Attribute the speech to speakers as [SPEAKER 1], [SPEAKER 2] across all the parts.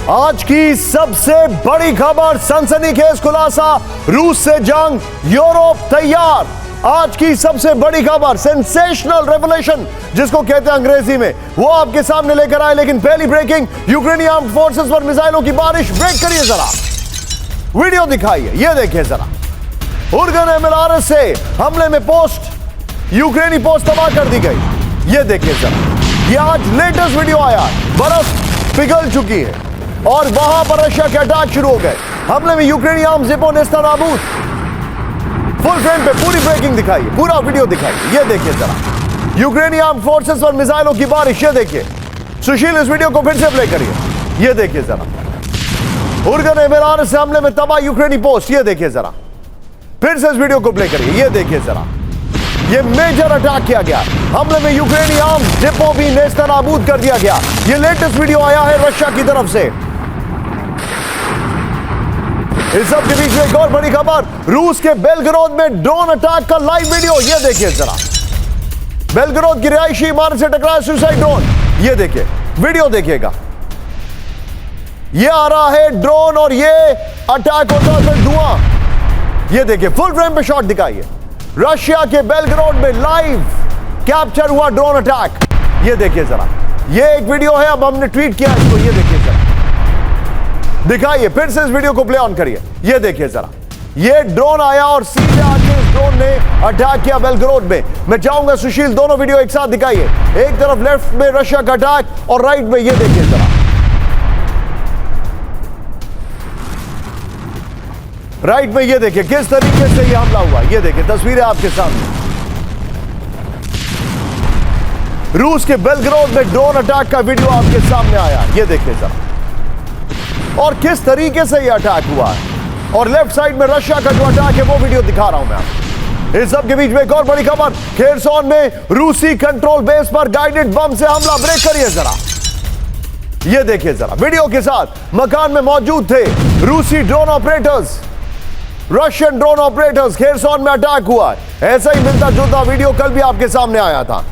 [SPEAKER 1] आज की सबसे बड़ी खबर, सनसनीखेज खुलासा, रूस से जंग, यूरोप तैयार। आज की सबसे बड़ी खबर, सेंसेशनल रेवलेशन जिसको कहते हैं अंग्रेजी में, वो आपके सामने लेकर आए। लेकिन पहली ब्रेकिंग, यूक्रेनी आर्म्ड फोर्सेस पर मिसाइलों की बारिश। ब्रेक करिए जरा, वीडियो दिखाइए, ये देखिए जरा। उर्गन एमएलआरएस से हमले में पोस्ट, यूक्रेनी पोस्ट तबाह कर दी गई। ये देखिए जरा, ये आज लेटेस्ट वीडियो आया। बर्फ पिघल चुकी है और वहां पर रशिया के अटैक शुरू हो गए। हमले में यूक्रेनी आर्म्स डिपो नेस्तनाबूद। फुल फ्रेम पे पूरी ब्रेकिंग दिखाइए, पूरा वीडियो दिखाइए। ये देखिए जरा, यूक्रेनी आर्म्ड फोर्सेस पर मिसाइलों की बारिश। ये देखिए सुशील, इस वीडियो को फिर से प्ले करिए। ये देखिए जरा, उर्गन एमएलआरएस से हमले में तबाह यूक्रेनी पोस्ट। ये देखिए जरा, फिर से इस वीडियो को प्ले करिए। ये देखिए जरा, ये मेजर अटैक किया गया। हमले में यूक्रेनी आर्म्स डिपो भी नेस्तनाबूद कर दिया गया। ये लेटेस्ट वीडियो आया है रशिया की तरफ से। इस सब के बीच में एक और बड़ी खबर, रूस के बेलग्राद में ड्रोन अटैक का लाइव वीडियो। ये देखिए जरा, बेलग्राद की रिहायशी इमारत से टकराया सुसाइड ड्रोन। ये देखिए, वीडियो देखिएगा। ये आ रहा है ड्रोन और ये अटैक होता है, फिर धुआं। ये देखिए, फुल फ्रेम पे शॉट दिखाइए। रशिया के बेलग्राद में लाइव कैप्चर हुआ ड्रोन अटैक। ये देखिए जरा, ये एक वीडियो है, अब हमने ट्वीट किया इसको। ये देखिए जरा, दिखाइए, फिर से इस वीडियो को प्ले ऑन करिए। ये देखिए जरा, ये ड्रोन आया और सीधे आके इस ड्रोन ने अटैक किया बेलग्राद में। मैं चाहूंगा सुशील, दोनों वीडियो एक साथ दिखाइए। एक तरफ लेफ्ट में रशिया का अटैक और राइट में ये देखिए जरा, राइट में ये देखिए किस तरीके से यह हमला हुआ। ये देखिए तस्वीरें आपके सामने, रूस के बेलग्राद में ड्रोन अटैक का वीडियो आपके सामने आया। ये देखिए जरा, और किस तरीके से यह अटैक हुआ है। और लेफ्ट साइड में रशिया का जो अटैक है वो वीडियो दिखा रहा हूं मैं आपको। इस सब के बीच में एक और बड़ी खबर, खेरसोन में रूसी कंट्रोल बेस पर गाइडेड बम से हमला। ब्रेक करिए जरा, ये देखिए जरा, वीडियो के साथ मकान में मौजूद थे रूसी drone operators, Russian drone operators. Kherson में अटैक हुआ है। ऐसा ही मिलता जुलता वीडियो कल भी आपके सामने आया था।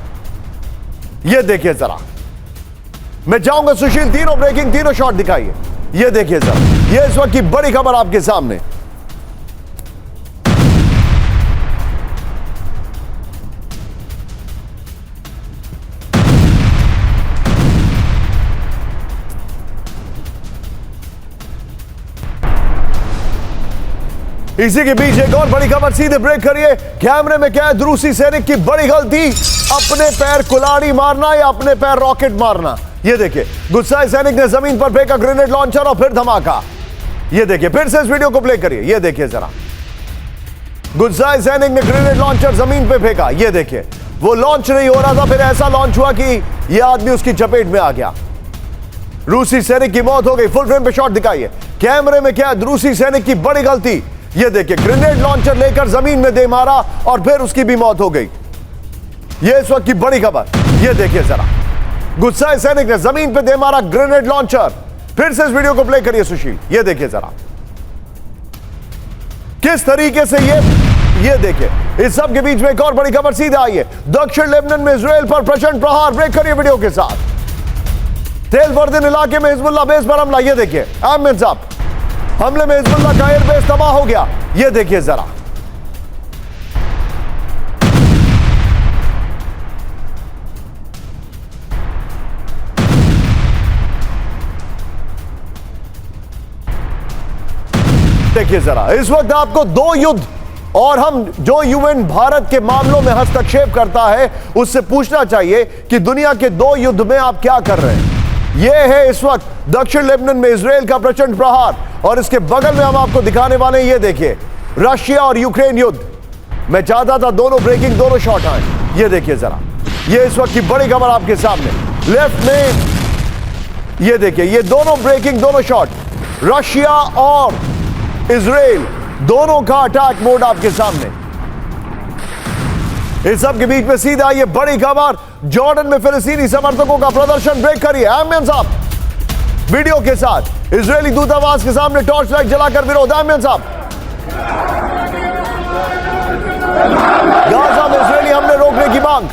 [SPEAKER 1] ये देखिए जरा, मैं चाहूंगा सुशील, तीनों ब्रेकिंग, तीनों शॉट दिखाइए। ये देखिए जरा, ये इस वक्त की बड़ी खबर आपके सामने। इसी के बीच एक और बड़ी खबर, सीधे ब्रेक करिए। कैमरे में कैद रूसी सैनिक की बड़ी गलती, अपने पैर कुल्हाड़ी मारना या अपने पैर रॉकेट मारना। ये देखिए, गुस्साए सैनिक ने जमीन पर फेंका ग्रेनेड लॉन्चर और फिर धमाका। ये देखिए, फिर से इस वीडियो को प्ले करिए। ये देखिए जरा, गुस्साए सैनिक ने ग्रेनेड लॉन्चर जमीन पे फेंका। ये देखिए, वो लॉन्च नहीं हो रहा था, फिर ऐसा लॉन्च हुआ कि ये आदमी उसकी चपेट में आ गया। रूसी सैनिक की मौत हो गई। फुल फ्रेम पे शॉट दिखाइए। कैमरे में कैद रूसी सैनिक की बड़ी गलती। ये देखिए, ग्रेनेड लॉन्चर लेकर जमीन में दे मारा और फिर उसकी भी मौत हो गई। ये इस वक्त की बड़ी खबर। ये देखिए जरा, गुस्साए सैनिक ने जमीन पे दे मारा ग्रेनेड लॉन्चर। फिर से इस वीडियो को प्ले करिए सुशील। ये देखिए जरा, किस तरीके से ये देखिए। इस सब के बीच में एक और बड़ी खबर सीधे आई है। दक्षिण लेबनान में इजराइल पर प्रचंड प्रहार। ब्रेक करिए वीडियो के साथ। तेल वर्दिन इलाके में हिजबुल्लाह बेस पर हमला। ये देखिए, आमिर साहब, हमले में हिजबुल्लाह का एयरबेस तबाह हो गया। ये देखिए जरा, देखिए जरा, इस वक्त आपको दो युद्ध, और हम जो यूएन भारत के मामलों में हस्तक्षेप करता है उससे पूछना चाहिए कि दुनिया के दो युद्ध में आप क्या कर रहे हैं। यह है इस वक्त दक्षिण लेबनान में इजराइल का प्रचंड प्रहार, और इसके बगल में हम आपको दिखाने वाले हैं। ये देखिए, रशिया और यूक्रेन युद्ध। मैं चाहता था दोनों ब्रेकिंग, दोनों शॉट आए। ये देखिए जरा, ये इस वक्त की बड़ी खबर आपके सामने। लेफ्ट में ये देखिए, ये दोनों ब्रेकिंग, दोनों शॉट, रशिया और इजराइल दोनों का अटैक मोड आपके सामने। इस सब के बीच में सीधा ये बड़ी खबर, जॉर्डन में फिलिस्तीनी समर्थकों का प्रदर्शन। ब्रेक करिए आमिर साहब, वीडियो के साथ। इजरायली दूतावास के सामने टॉर्च लाइट जलाकर विरोध। आमिर साहब, गाजा में इजरायली हमले रोकने की मांग।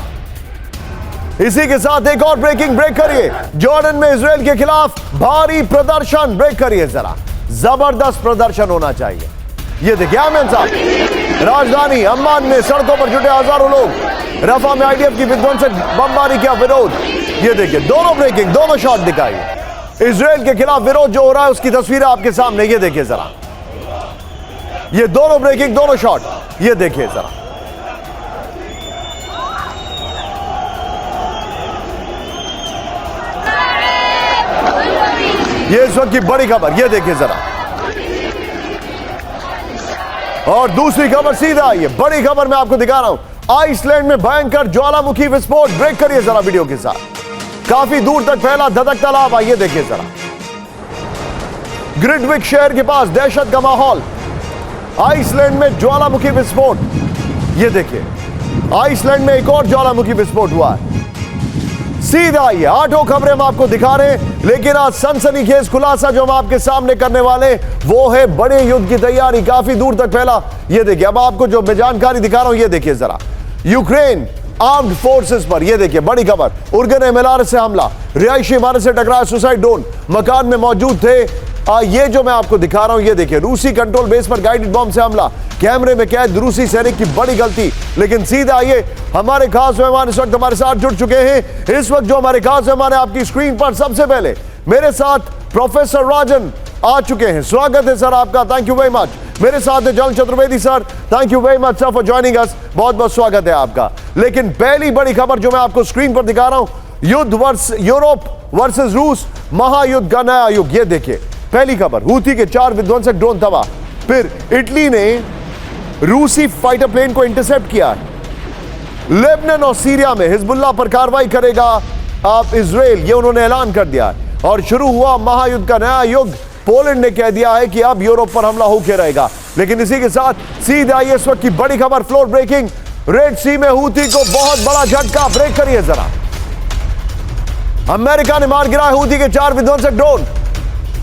[SPEAKER 1] इसी के साथ एक और ब्रेकिंग, ब्रेक करिए। जॉर्डन में इजराइल के खिलाफ भारी प्रदर्शन, ब्रेक करिए जरा, जबरदस्त प्रदर्शन होना चाहिए। ये देखिए आमिर साहब, राजधानी अम्मान में सड़कों पर जुटे हजारों लोग, रफा में आईडीएफ की विध्वंसक बमबारी का विरोध। ये देखिए दोनों ब्रेकिंग, दोनों शॉट दिखाइए। इजराइल के खिलाफ विरोध जो हो रहा है उसकी तस्वीरें आपके सामने, ये देखिए जरा, ये दोनों ब्रेकिंग, दोनों शॉट, ये देखिए जरा। ये इस वक्त की बड़ी खबर, ये देखिए जरा। और दूसरी खबर सीधा आई है, बड़ी खबर मैं आपको दिखा रहा हूं। आइसलैंड में भयंकर ज्वालामुखी विस्फोट, ब्रेक करिए जरा वीडियो के साथ। काफी दूर तक फैला धधकता लावा, ये देखिए जरा। ग्रिडविक शहर के पास दहशत का माहौल, आइसलैंड में ज्वालामुखी विस्फोट, ये देखिए। आइसलैंड में एक और ज्वालामुखी विस्फोट हुआ है। सीधा ये 8 खबरें हम आपको दिखा रहे हैं, लेकिन आज सनसनीखेज खुलासा जो हम आपके सामने करने वाले वो है बड़े युद्ध की तैयारी, काफी दूर तक फैला। ये देखिए, अब आपको जो मैं जानकारी दिखा रहा हूं ये देखिए जरा। यूक्रेन आर्म्ड फोर्सेस पर, ये देखिए बड़ी खबर, उर्गन एमएलआर से हमला, रिहायशी इमारत से टकराया सुसाइड ड्रोन, मकान में मौजूद थे। ये जो मैं आपको दिखा रहा हूं ये देखिए, रूसी कंट्रोल बेस पर गाइडेड बॉम्ब से हमला, कैमरे में कैद रूसी सैनिक की बड़ी गलती। लेकिन सीधा आइए, हमारे खास मेहमान इस वक्त हमारे साथ जुड़ चुके हैं। इस वक्त जो हमारे खास मेहमान है आपकी स्क्रीन पर, सबसे पहले मेरे साथ प्रोफेसर राजन आ चुके हैं। स्वागत है सर आपका, थैंक यू वेरी मच। मेरे साथ है जल Chaturvedi sir, thank you very much sir for joining us, बहुत बहुत स्वागत है आपका। लेकिन पहली बड़ी खबर जो मैं आपको स्क्रीन पर दिखा रहा हूं, युद्ध यूरोप वर्सेस रूस, महायुद्ध का नया युग। ये देखिए पहली खबर, हूथी के 4 विध्वंसक ड्रोन तबाह। फिर इटली ने रूसी फाइटर प्लेन को इंटरसेप्ट किया। लेबनान और सीरिया में हिजबुल्लाह पर कार्रवाई करेगा आप इजराइल, ये उन्होंने ऐलान कर दिया। और शुरू हुआ महायुद्ध का नया युग, पोलैंड ने कह दिया है कि अब यूरोप पर हमला होकर रहेगा। लेकिन इसी के साथ सीधे आइए इस वक्त की बड़ी खबर, फ्लोर ब्रेकिंग, रेड सी में हूथी को बहुत बड़ा झटका, ब्रेक करिए जरा। अमेरिका ने मार गिराया हूथी के 4 विध्वंसक ड्रोन,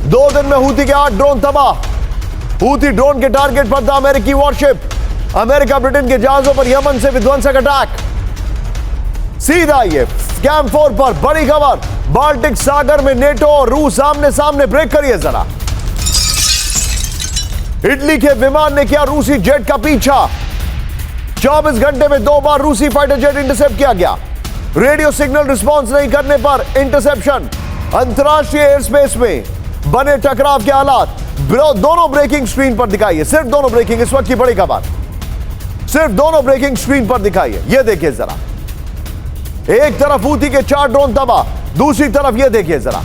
[SPEAKER 1] 2 दिन में हूथी के 8 ड्रोन तबाह। हूथी ड्रोन के टारगेट पर था अमेरिकी वॉरशिप, अमेरिका ब्रिटेन के जहाजों पर यमन से विध्वंसक अटैक। सीधा ये कैंप 4 पर बड़ी खबर, बाल्टिक सागर में नेटो और रूस आमने सामने, ब्रेक करिए जरा। इटली के विमान ने किया रूसी जेट का पीछा, 24 घंटे में 2 बार रूसी फाइटर जेट इंटरसेप्ट किया गया। रेडियो सिग्नल रिस्पॉन्स नहीं करने पर इंटरसेप्शन। अंतरराष्ट्रीय एयर स्पेस में बने टकराव के हालात, दोनों ब्रेकिंग स्क्रीन पर दिखाइए, सिर्फ दोनों ब्रेकिंग, इस वक्त की बड़ी खबर, सिर्फ दोनों ब्रेकिंग स्क्रीन पर दिखाइए। ये देखिए जरा, एक तरफ हूथी के 4 ड्रोन तबाह, दूसरी तरफ ये देखिए जरा।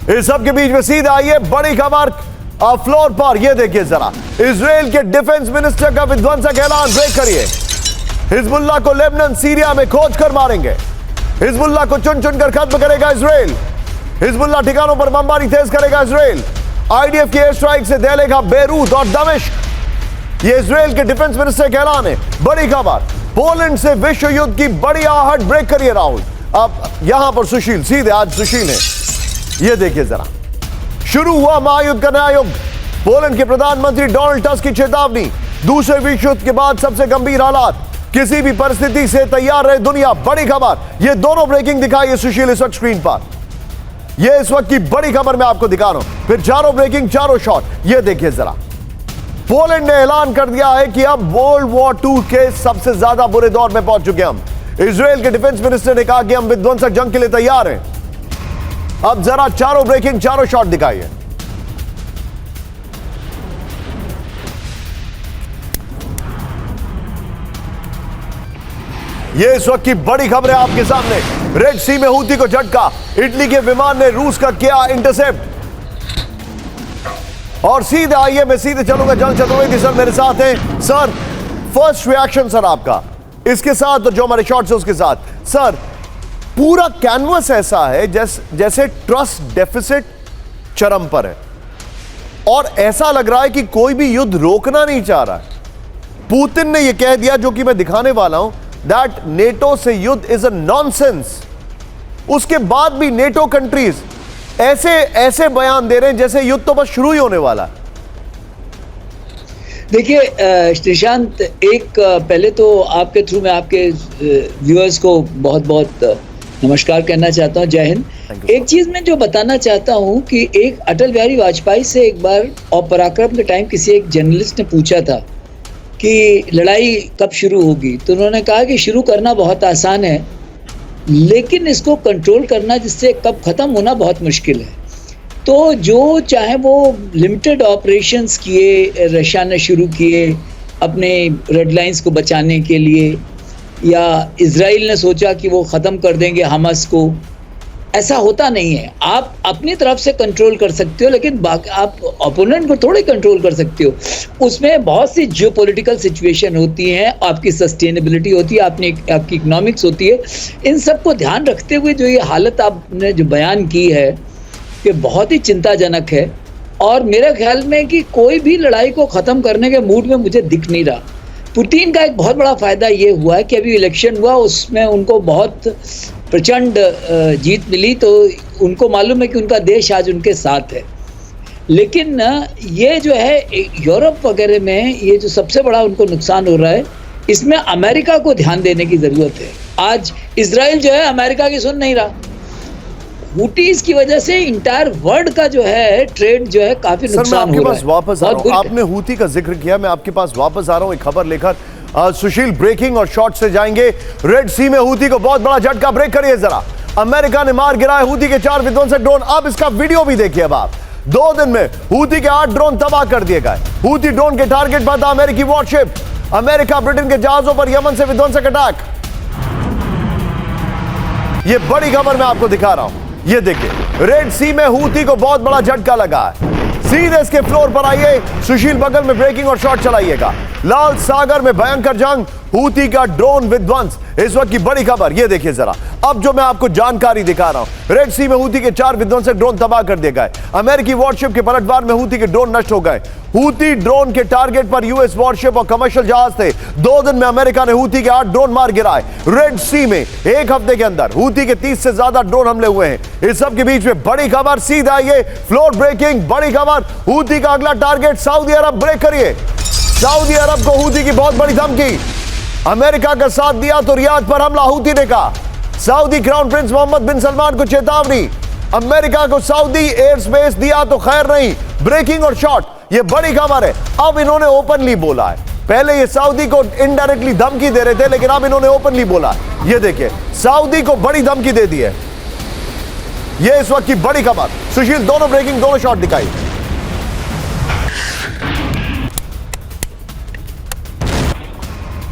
[SPEAKER 1] इस सब के बीच में सीधा आइए बड़ी खबर फ्लोर पर, यह देखिए जरा। इजराइल के डिफेंस मिनिस्टर का विध्वंसक ऐलान, ब्रेक करिए। हिजबुल्लाह को लेबनान सीरिया में खोज कर मारेंगे, हिजबुल्लाह को चुन चुन कर खत्म करेगा इजराइल, हिजबुल्लाह ठिकानों पर बमबारी तेज करेगा इजराइल, आईडीएफ की एयर स्ट्राइक से दहलेगा बेरूत और दमिश्क। ये इजराइल के डिफेंस मिनिस्टर का ऐलान है। बड़ी खबर, पोलैंड से विश्व युद्ध की बड़ी आहट, ब्रेक करिए राहुल। अब यहां पर सुशील, सीधे आज सुशील है, ये देखिए जरा। शुरू हुआ महायुद्ध का नया युग, पोलैंड के प्रधानमंत्री डोनाल्ड टस्क की चेतावनी, दूसरे विश्व युद्ध के बाद सबसे गंभीर हालात, किसी भी परिस्थिति से तैयार रहे दुनिया। बड़ी खबर, ये दोनों ब्रेकिंग दिखाई है सुशील इस वक्त स्क्रीन पर, ये इस वक्त की बड़ी खबर मैं आपको दिखा रहा हूं। फिर चारों ब्रेकिंग, चारों शॉट, ये देखिए जरा। पोलैंड ने ऐलान कर दिया है कि अब वर्ल्ड वॉर 2 के सबसे ज्यादा बुरे दौर में पहुंच चुके हम। इजराइल के डिफेंस मिनिस्टर ने कहा कि हम विध्वंसक जंग के लिए तैयार हैं। अब जरा चारों ब्रेकिंग, चारों शॉट दिखाइए। ये इस वक्त की बड़ी खबर है आपके सामने। रेड सी में हूथी को झटका, इटली के विमान ने रूस का किया इंटरसेप्ट। और सीधे आइए, मैं सीधे चलूंगा, जल चतुर्वेदी सर मेरे साथ हैं। सर फर्स्ट रिएक्शन सर आपका इसके साथ, तो जो हमारे शॉट्स है उसके साथ। सर पूरा कैनवस ऐसा है जैसे ट्रस्ट डेफिसिट चरम पर है, और ऐसा लग रहा है कि कोई भी युद्ध रोकना नहीं चाह रहा है। पुतिन ने यह कह दिया, जो कि मैं दिखाने वाला हूं, दैट नेटो से युद्ध इज अ नॉनसेंस। उसके बाद भी नेटो कंट्रीज ऐसे ऐसे बयान दे रहे हैं जैसे युद्ध तो बस शुरू ही होने वाला है।
[SPEAKER 2] देखिए श्रीशांत, एक पहले तो आपके थ्रू मैं आपके व्यूअर्स को बहुत बहुत नमस्कार कहना चाहता हूँ, जय हिंद। एक चीज़ मैं जो बताना चाहता हूँ कि एक अटल बिहारी वाजपेयी से एक बार और पराक्रम के टाइम किसी एक जर्नलिस्ट ने पूछा था कि लड़ाई कब शुरू होगी, तो उन्होंने कहा कि शुरू करना बहुत आसान है लेकिन इसको कंट्रोल करना, जिससे कब ख़त्म होना बहुत मुश्किल है। तो जो चाहे वो लिमिटेड ऑपरेशंस किए, रशिया ने शुरू किए अपने रेड लाइंस को बचाने के लिए, या इजराइल ने सोचा कि वो ख़त्म कर देंगे हमास को, ऐसा होता नहीं है। आप अपनी तरफ से कंट्रोल कर सकते हो लेकिन आप ओपोनेंट को थोड़े कंट्रोल कर सकते हो। उसमें बहुत सी जियोपॉलिटिकल सिचुएशन होती हैं, आपकी सस्टेनेबिलिटी होती है, आपकी इकोनॉमिक्स होती है। इन सब को ध्यान रखते हुए जो ये हालत आपने जो बयान की है कि बहुत ही चिंताजनक है, और मेरे ख्याल में कि कोई भी लड़ाई को ख़त्म करने के मूड में मुझे दिख नहीं रहा। पुतिन का एक बहुत बड़ा फ़ायदा ये हुआ है कि अभी इलेक्शन हुआ, उसमें उनको बहुत प्रचंड जीत मिली, तो उनको मालूम है कि उनका देश आज उनके साथ है। लेकिन ये जो है यूरोप वगैरह में ये जो सबसे बड़ा उनको नुकसान हो रहा है, इसमें अमेरिका को ध्यान देने की ज़रूरत है। आज इजराइल जो है अमेरिका की सुन नहीं रहा। हुटीज की वजह से इंटायर वर्ल्ड का जो है ट्रेड जो है काफी नुकसान हो रहा है।
[SPEAKER 1] वापस आ रहा हूं। आपने हूती का जिक्र किया, मैं आपके पास वापस आ रहा हूं एक खबर लेकर। सुशील, ब्रेकिंग और शॉर्ट से जाएंगे। रेड सी में हूती को बहुत बड़ा झटका, ब्रेक करिए जरा। अमेरिका ने मार गिराए हूती के 4 विध्वंसक ड्रोन। अब इसका वीडियो भी देखिए। अब आप 2 दिन में हूती के 8 ड्रोन तबाह कर दिए गए। हूती ड्रोन के टारगेट पर था अमेरिकी वॉरशिप। अमेरिका ब्रिटेन के जहाजों पर यमन से विध्वंसक अटैक। ये बड़ी खबर मैं आपको दिखा रहा हूं, ये देखिए। रेड सी में हूती को बहुत बड़ा झटका लगा है। सीधे इसके फ्लोर पर आइए सुशील, बगल में ब्रेकिंग और शॉट चलाइएगा। लाल सागर में भयंकर जंग, हूती का ड्रोन विध्वंस, इस वक्त की बड़ी खबर। ये देखिए जरा, अब जो मैं आपको जानकारी दिखा रहा हूं। रेड सी में हूती के 4 विध्वंसक ड्रोन तबाह कर दिए गए। अमेरिकी वॉरशिप के पलटवार में हूती के ड्रोन नष्ट हो गए। हूती ड्रोन के टारगेट पर यूएस वॉरशिप और कमर्शियल जहाज थे। 2 दिन में अमेरिका ने हूती के 8 ड्रोन मार गिराए। रेड सी में एक हफ्ते के अंदर हूती के 30 से ज्यादा ड्रोन हमले हुए हैं। इस सब के बीच में बड़ी खबर, सीधा आइए फ्लोर ब्रेकिंग बड़ी खबर। हूती का अगला टारगेट सऊदी अरब, ब्रेक करिए। सऊदी अरब को हूती की बहुत बड़ी धमकी। अमेरिका का साथ दिया तो रियाद पर हमला, हूती ने कहा। सऊदी क्राउन प्रिंस मोहम्मद बिन सलमान को चेतावनी, अमेरिका को सऊदी एयर स्पेस दिया तो खैर नहीं। ब्रेकिंग और शॉट, ये बड़ी खबर है। अब इन्होंने ओपनली बोला है। पहले ये सऊदी को इनडायरेक्टली धमकी दे रहे थे, लेकिन अब इन्होंने ओपनली बोला। ये देखिए, सऊदी को बड़ी धमकी दे दी है। ये इस वक्त की बड़ी खबर। सुशील, दोनों ब्रेकिंग, दोनों शॉट दिखाई।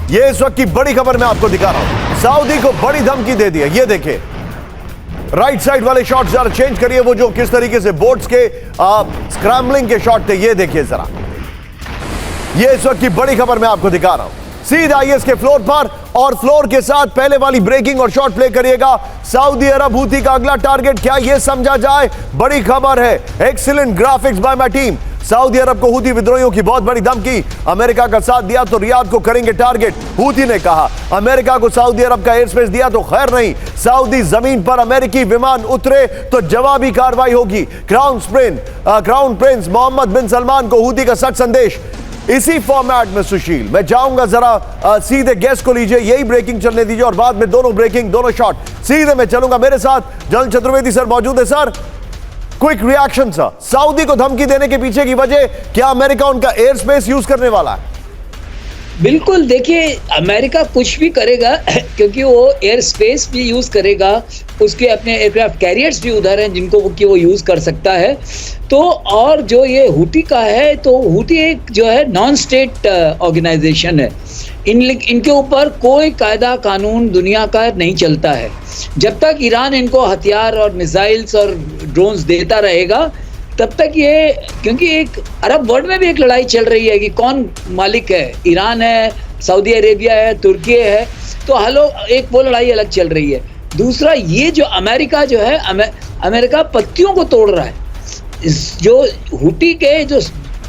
[SPEAKER 1] ये इस वक्त की बड़ी खबर मैं आपको दिखा रहा हूं। सऊदी को बड़ी धमकी दे दी है। ये देखिए, राइट साइड वाले शॉट जरा चेंज करिए, वो जो किस तरीके से बोट्स के स्क्रैम्बलिंग के शॉट थे। ये देखिए जरा, ये इस वक्त की बड़ी खबर मैं आपको दिखा रहा हूं। सीधा आइए इसके फ्लोर पर, और फ्लोर के साथ पहले वाली ब्रेकिंग और शॉट प्ले करिएगा। सऊदी अरब हूती का अगला टारगेट क्या, ये समझा जाए। बड़ी खबर है, excellent graphics by my team. Saudi Arab को हूती विद्रोहियों की बहुत बड़ी धमकी, अमेरिका का साथ दिया तो रियाद को करेंगे टारगेट। हूती ने कहा अमेरिका को सऊदी अरब का एयर स्पेस दिया तो खैर नहीं, सऊदी जमीन पर अमेरिकी विमान उतरे तो जवाबी कार्रवाई होगी। क्राउन प्रिंस मोहम्मद बिन सलमान को हूती का सख्त संदेश। इसी फॉर्मेट में सुशील मैं जाऊंगा, जरा सीधे गेस्ट को लीजिए, यही ब्रेकिंग चलने दीजिए और बाद में दोनों ब्रेकिंग, दोनों शॉट। सीधे मैं चलूंगा, मेरे साथ जल चतुर्वेदी सर मौजूद है। Sir, quick reaction sir, Saudi को धमकी देने के पीछे की वजह क्या, अमेरिका उनका एयर स्पेस यूज करने वाला है?
[SPEAKER 2] बिल्कुल, देखिए अमेरिका कुछ भी करेगा क्योंकि वो एयर स्पेस भी यूज़ करेगा, उसके अपने एयरक्राफ्ट कैरियर्स भी उधर हैं जिनको वो यूज़ कर सकता है। तो और जो ये हूती का है, तो हूती एक जो है नॉन स्टेट ऑर्गेनाइजेशन है। इनके ऊपर कोई कायदा कानून दुनिया का नहीं चलता है। जब तक ईरान इनको हथियार और मिसाइल्स और ड्रोन्स देता रहेगा तब तक ये, क्योंकि एक अरब वर्ल्ड में भी एक लड़ाई चल रही है कि कौन मालिक है, ईरान है, सऊदी अरेबिया है, तुर्की है, तो हलो एक वो लड़ाई अलग चल रही है। दूसरा ये जो अमेरिका जो है, अमेरिका पत्तियों को तोड़ रहा है। जो हूती के जो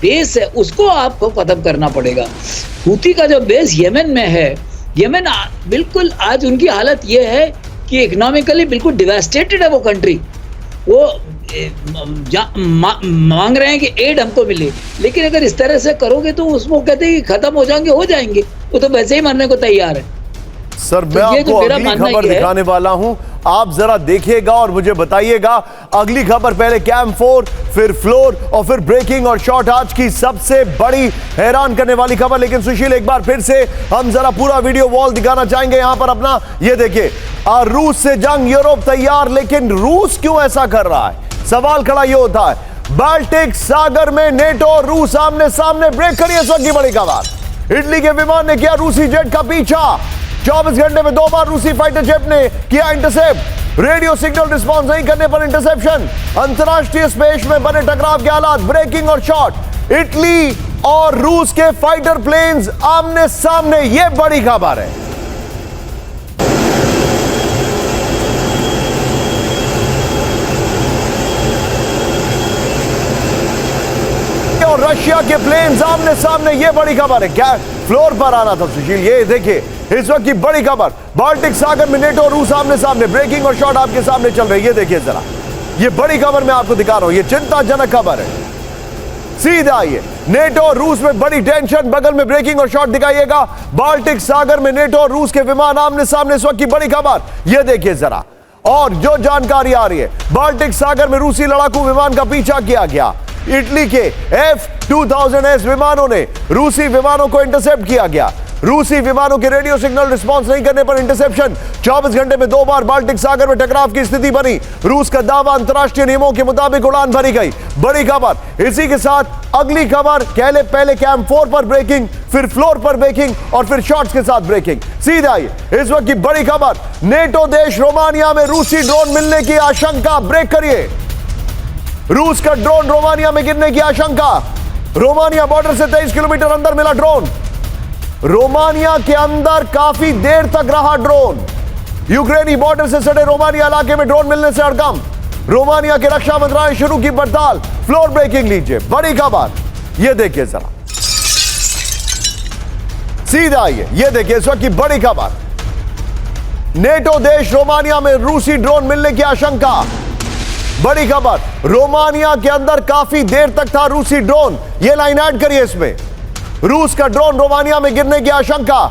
[SPEAKER 2] बेस है उसको आपको खत्म करना पड़ेगा। हूती का जो बेस यमन में है यमन बिल्कुल आज उनकी हालत ये है कि इकोनॉमिकली बिल्कुल डिवास्टेटेड है वो कंट्री। वो मांग रहे हैं कि एड हमको मिले, लेकिन अगर इस तरह से करोगे तो उसको कहते हैं कि खत्म हो जाएंगे, हो जाएंगे, वो तो वैसे ही मरने को तैयार है।
[SPEAKER 1] सर मैं आपको अगली खबर दिखाने वाला हूं, आप जरा देखिएगा और मुझे बताइएगा। अगली खबर, पहले कैम 4, फिर फ्लोर और फिर ब्रेकिंग और शॉट। आज की सबसे बड़ी हैरान करने वाली खबर। लेकिन सुशील, एक बार फिर से हम जरा पूरा वीडियो वॉल दिखाना चाहेंगे यहां पर अपना। ये देखिए, रूस से जंग, यूरोप तैयार। लेकिन रूस क्यों ऐसा कर रहा है? सवाल खड़ा ये होता है। बाल्टिक सागर में नेटो और रूस आमने सामने। ब्रेक करिए इस वक्त की बड़ी खबर। इटली के विमान ने किया रूसी जेट का पीछा। 24 घंटे में 2 बार रूसी फाइटर जेट ने किया इंटरसेप्ट। रेडियो सिग्नल रिस्पॉन्स नहीं करने पर इंटरसेप्शन। अंतरराष्ट्रीय स्पेस में बने टकराव के हालात। ब्रेकिंग और शॉट। इटली और रूस के फाइटर प्लेन्स आमने सामने। यह बड़ी खबर है। और रशिया के प्लेन्स आमने सामने। यह बड़ी खबर है। क्या फ्लोर पर आना था सुशील? ये देखिए इस वक्त की बड़ी खबर। बाल्टिक सागर में नेटो और रूस आमने सामने। ब्रेकिंग और शॉट आपके सामने चल रही है। ये देखिए जरा, ये बड़ी खबर मैं आपको दिखा रहा हूं। ये चिंताजनक खबर है। सीधा ये नेटो और रूस में बड़ी टेंशन। बगल में ब्रेकिंग और शॉट दिखाइएगा। बाल्टिक सागर में नेटो और रूस के विमान आमने सामने। इस वक्त की बड़ी खबर ये देखिए जरा। और जो जानकारी आ रही है, बाल्टिक सागर में रूसी लड़ाकू विमान का पीछा किया गया। इटली के F-2000S विमानों ने रूसी विमानों को इंटरसेप्ट किया गया। रूसी विमानों के रेडियो सिग्नल रिस्पांस नहीं करने पर इंटरसेप्शन। 24 घंटे में 2 बार बाल्टिक सागर में टकराव की स्थिति बनी। रूस का दावा, अंतरराष्ट्रीय नियमों के मुताबिक उड़ान भरी गई। बड़ी खबर। इसी के साथ अगली खबर, पहले कैंप 4 पर ब्रेकिंग, फिर फ्लोर पर ब्रेकिंग और फिर शॉट्स के साथ ब्रेकिंग। सीधा आइए इस वक्त की बड़ी खबर। नेटो देश रोमानिया में रूसी ड्रोन मिलने की आशंका। ब्रेक करिए। रूस का ड्रोन रोमानिया में गिरने की आशंका। रोमानिया बॉर्डर से 23 किलोमीटर अंदर मिला ड्रोन। रोमानिया के अंदर काफी देर तक रहा ड्रोन। यूक्रेनी बॉर्डर से सटे रोमानिया इलाके में ड्रोन मिलने से हड़कंप। रोमानिया के रक्षा मंत्रालय शुरू की पड़ताल। फ्लोर ब्रेकिंग लीजिए। बड़ी खबर यह देखिए जरा। सीधा आइए, यह देखिए इस वक्त की बड़ी खबर। नेटो देश रोमानिया में रूसी ड्रोन मिलने की आशंका। बड़ी खबर। रोमानिया के अंदर काफी देर तक था रूसी ड्रोन। यह लाइन ऐड करिए इसमें। रूस का ड्रोन रोमानिया में गिरने की आशंका।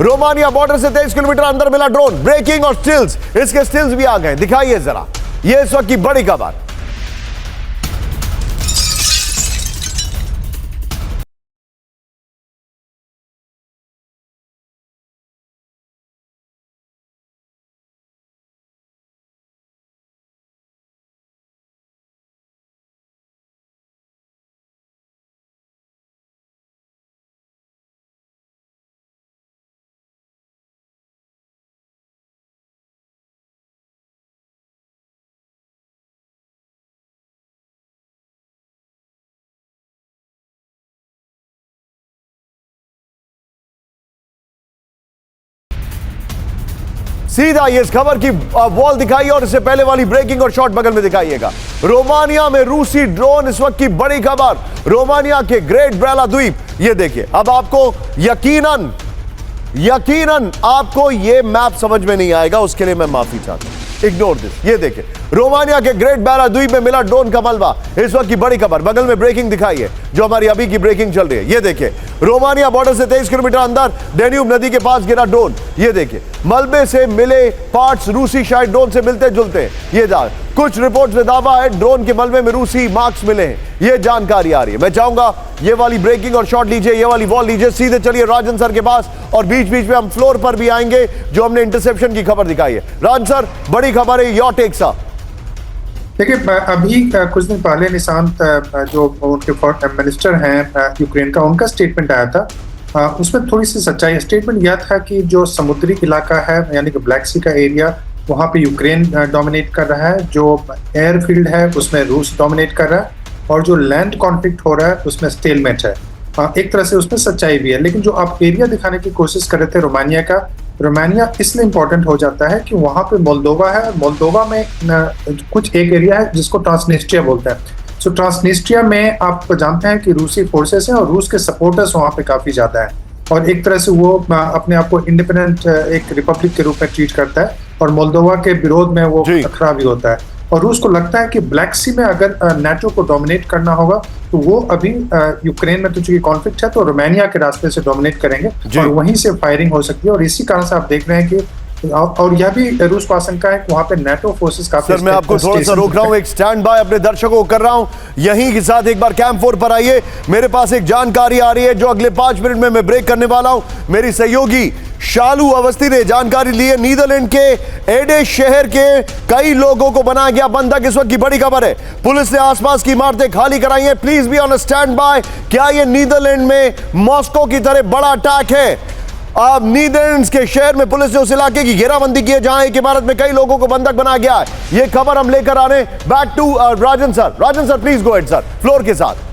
[SPEAKER 1] रोमानिया बॉर्डर से 23 किलोमीटर अंदर मिला ड्रोन। ब्रेकिंग और स्टिल्स, इसके स्टिल्स भी आ गए। दिखाइए जरा, यह इस वक्त की बड़ी खबर। सीधा ये इस खबर की वॉल दिखाइए और इससे पहले वाली ब्रेकिंग और शॉट बगल में दिखाइएगा। रोमानिया में रूसी ड्रोन, इस वक्त की बड़ी खबर। रोमानिया के ग्रेट ब्रेला द्वीप। ये देखिए, अब आपको यकीनन आपको ये मैप समझ में नहीं आएगा, उसके लिए मैं माफी चाहता हूं। Ignore this. ये देखिए, रोमानिया के ग्रेट ब्रेला द्वीप में मिला ड्रोन का मलबा। इस वक्त की बड़ी खबर। बगल में ब्रेकिंग दिखाइए, जो हमारी अभी की ब्रेकिंग चल रही है। ये देखिए, रोमानिया बॉर्डर से 23 किलोमीटर अंदर डेन्यूब नदी के पास गिरा ड्रोन। ये देखिए, मलबे से मिले पार्ट्स रूसी शायद ड्रोन से मिलते जुलते। ये कुछ रिपोर्ट्स में दावा है ड्रोन के मलबे में रूसी मार्क्स मिले हैं। ये जानकारी आ रही है। मैं चाहूंगा ये वाली ब्रेकिंग और शॉट लीजिए, ये वाली वॉल लीजिए। सीधे चलिए राजन सर के पास और बीच बीच में हम फ्लोर पर भी आएंगे, जो हमने इंटरसेप्शन की खबर दिखाई है। राजन सर, बड़ी खबर है, योर टेक सर।
[SPEAKER 3] देखिए, अभी कुछ दिन पहले निशांत, जो उनके फॉरेन मिनिस्टर हैं यूक्रेन का, उनका स्टेटमेंट आया था। उसमें थोड़ी सी सच्चाई। स्टेटमेंट यह था कि जो समुद्री इलाका है, यानी कि ब्लैक सी का एरिया, वहाँ पे यूक्रेन डोमिनेट कर रहा है। जो एयरफील्ड है उसमें रूस डोमिनेट कर रहा है, और जो लैंड कॉन्फ्लिक्ट हो रहा है उसमें स्टेलमेट है। एक तरह से उसमें सच्चाई भी है। लेकिन जो आप एरिया दिखाने की कोशिश कर रहे थे रोमानिया का, रोमानिया इसलिए इम्पोर्टेंट हो जाता है कि वहाँ पे मोल्दोवा है। मोल्दोवा में कुछ एक एरिया है जिसको ट्रांसनिस्ट्रिया बोलते हैं। सो ट्रांसनिस्ट्रिया में आप जानते हैं कि रूसी फोर्सेस हैं और रूस के सपोर्टर्स वहाँ पे काफ़ी ज़्यादा है। और एक तरह से वो अपने आप को इंडिपेंडेंट एक रिपब्लिक के रूप में ट्रीट करता है और मोल्दोवा के विरोध में वो खड़ा भी होता है। और रूस को लगता है कि ब्लैक सी में अगर नाटो को डोमिनेट करना होगा तो वो अभी यूक्रेन में तो चूंकि कॉन्फ्लिक्ट है तो रोमानिया के रास्ते से डोमिनेट करेंगे और वहीं से फायरिंग हो सकती है। और इसी कारण से आप देख रहे हैं कि और यह भी रूस को आशंका है कि वहां पे नाटो फोर्सेस काफी।
[SPEAKER 1] सर मैं आपको थोड़ा सा रोक रहा हूं, एक स्टैंड बाय अपने दर्शकों को कर रहा हूं यहीं के साथ। एक बार कैंप 4 पर आइए, मेरे पास एक जानकारी आ रही है जो अगले 5 मिनट में मैं ब्रेक करने वाला हूं। मेरी सहयोगी शालू अवस्थी ने जानकारी ली है। नीदरलैंड के एडे शहर के कई लोगों को बनाया गया बंधक, इस वक्त की बड़ी खबर है। पुलिस ने आसपास की इमारतें खाली कराई हैं। Please be on stand by. क्या यह नीदरलैंड में मॉस्को की तरह बड़ा अटैक है? अब नीदरलैंड्स के शहर में पुलिस ने उस इलाके की घेराबंदी की है जहां एक इमारत में कई लोगों को बंधक बनाया गया है। यह खबर हम लेकर आ रहे हैं। Back to Rajan sir. Rajan sir please go ahead sir, floor के साथ।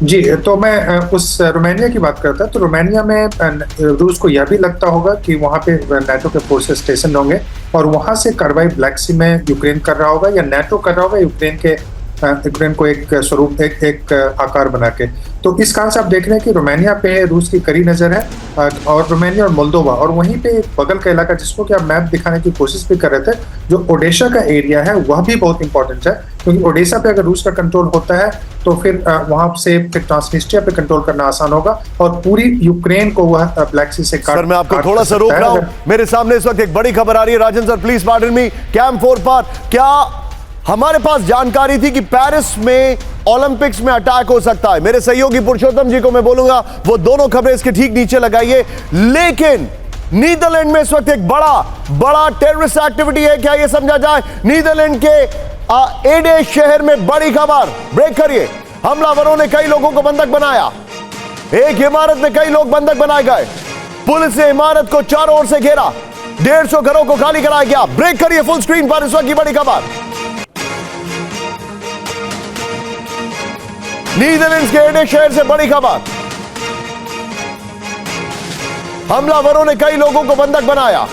[SPEAKER 3] जी, तो मैं उस रोमानिया की बात करता तो रोमानिया में रूस को यह भी लगता होगा कि वहां पे नाटो के फोर्सेस स्टेशन होंगे और वहां से कार्रवाई ब्लैक सी में यूक्रेन कर रहा होगा या नाटो कर रहा होगा यूक्रेन को एक स्वरूप एक आकार बना के। तो इस कारण से आप देख रहे हैं कि रोमानिया पे रूस की कड़ी नजर है और रोमानिया और मोल्दोवा और वहीं पे एक बगल का इलाका जिसको कि आप मैप दिखाने की कोशिश भी कर रहे थे, जो ओडेशा का एरिया है वह भी बहुत इंपॉर्टेंट है क्योंकि ओडेशा पे अगर रूस का कंट्रोल होता है तो फिर वहां से फिर ट्रांसनिस्ट्रिया पे कंट्रोल करना आसान होगा और पूरी यूक्रेन को वह ब्लैक सी से काट।
[SPEAKER 1] सर मैं आपको थोड़ा सा रोक रहा हूं, मेरे सामने इस वक्त एक बड़ी खबर आ रही है। Rajan sir please pardon me. Camp 4 पर क्या हमारे पास जानकारी थी कि पेरिस में ओलंपिक्स में अटैक हो सकता है? मेरे सहयोगी पुरुषोत्तम जी को मैं बोलूंगा वो दोनों खबरें इसके ठीक नीचे लगाइए। लेकिन नीदरलैंड में इस वक्त एक बड़ा टेररिस्ट एक्टिविटी है, क्या यह समझा जाए? नीदरलैंड के एडे शहर में बड़ी खबर, ब्रेक करिए। हमलावरों ने कई लोगों को बंधक बनाया, एक इमारत में कई लोग बंधक बनाए गए। पुलिस ने इमारत को चारों ओर से घेरा, 150 घरों को खाली कराया गया। ब्रेक करिए फुल स्क्रीन पर इस वक्त की बड़ी खबर। नीदरलैंड्स के एडे शहर से बड़ी खबर, हमलावरों ने कई लोगों को बंधक बनाया।